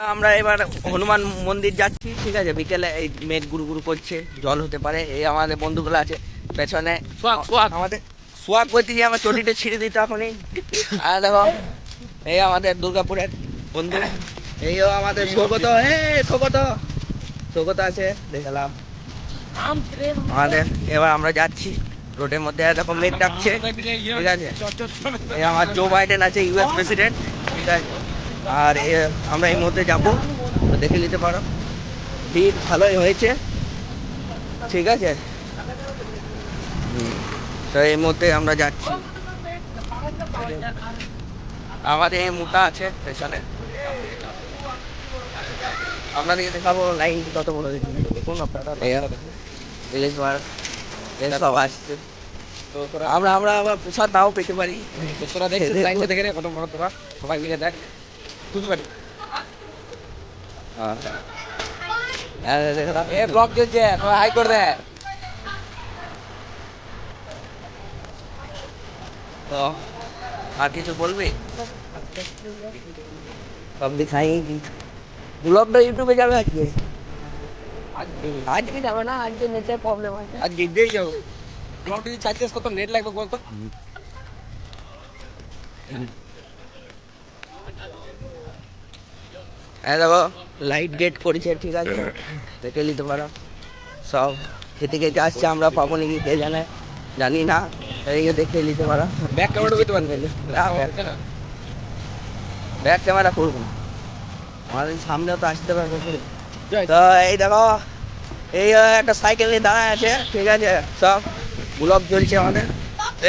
আমরা এবার হনুমান মন্দির যাচ্ছি, ঠিক আছে। বিকেলে এই মেঘ গুরু গুরু করছে, জল হতে পারে। এই আমাদের বন্ধুগুলো আছে পেছনে, আমাদের সোয়াগ করতে গিয়ে আমার চটিটা ছিঁড়ে দিত এখনই। আর দেখো এই আমাদের দুর্গাপুরের বন্ধু, এইও আমাদের সৌগত। সৌগত আছে দেখলাম আমাদের। এবার আমরা যাচ্ছি রোডের মধ্যে, এরকম মেঘ ডাকছে, ঠিক আছে। এই আমার জো বাইডেন আছে, ইউএস প্রেসিডেন্ট, ঠিক আছে। আর আমরা এই মধ্যে যাবো, দেখে নিতে পারো, ভিড় ভালোই হয়েছে, ঠিক আছে। তো এই মধ্যে আমরা যাচ্ছি, আমাদের এই মোটা আছে পেছনে, আপনাদেরকে দেখাবো লাইন কত বড় দেখুন। সব আসছে, আমরা আমরা আবার প্রসাদ নাও পেতে পারি। তোরা দেখে দেখে কত বড়, তোরা সবাই মিলে দেখ, বুঝতে পারি। ব্লক চলছে, হাই করে দেয় তো। আর কিছু বলবি? সব দিখাই ব্লগটা ইউটিউবে যাবে আজকে। আজকে যাবে না, আজকে নেটের প্রবলেম আছে। আজকে দিয়ে যাবো। ব্লগ যদি চাইতে কত নেট লাগবে বলতো। দেখো লাইট গেট করেছে, ঠিক আছে, দেখে নিতে পারো। সব খেতে খেতে আসছে, আমরা পাবো নাকি কে জানে, জানি না। এই দেখে নিতে পারো। ব্যাক ক্যামেরা করতে পারবে, ব্যাক ক্যামেরা করবো আমাদের সামনে তো আসতে পারবে। তো এই দেখো এই একটা সাইকেল নিয়ে দাঁড়ায় আছে, ঠিক আছে। সব ব্লগ চলছে আমাদের।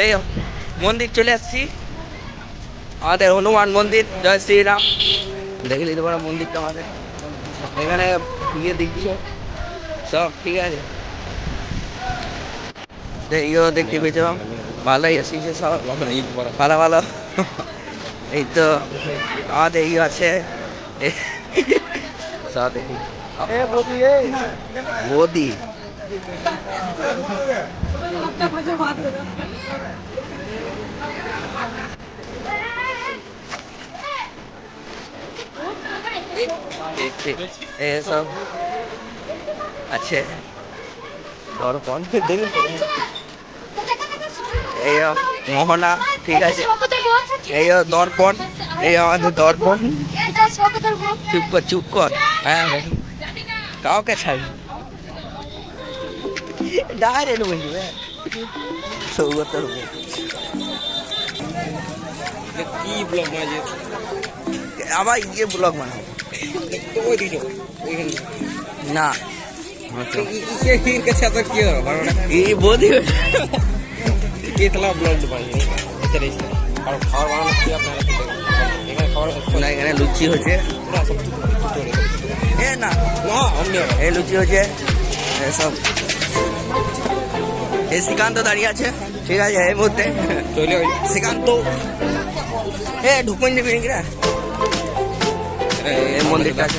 এই মন্দির চলে আসছি, আমাদের হনুমান মন্দির, জয় শ্রীরাম। দেখে নিতে পারো মন্দিরটা আমাদের এখানে গিয়ে দিচ্ছে সব, ঠিক আছে। এইও দেখতে পেয়েছিলাম, ভালোই এসেছে সব, ভালো ভালো। এই তো আমাদের এই আছে সব দেখি মোদি। এসব আছে দর্পণ, এই মোহনা, ঠিক আছে। এই দর্পণ, এই আমাদের দর্পণ। চুপ কর, হ্যাঁ কাউকে ছাড়ি ডাইরেক্ট বলবে সৌগতের কি ব্লগ বানাবে, আবার ইয়ে ব্লগ বানাবো না। এই বদি এখানে লুচি হচ্ছে, না এই লুচি হচ্ছে সব। এই শ্রীকান্ত দাঁড়িয়ে আছে, ঠিক আছে। এই মুহূর্তে শ্রীকান্ত ঢুকুন দেবে এই মন্দিরটা আছে।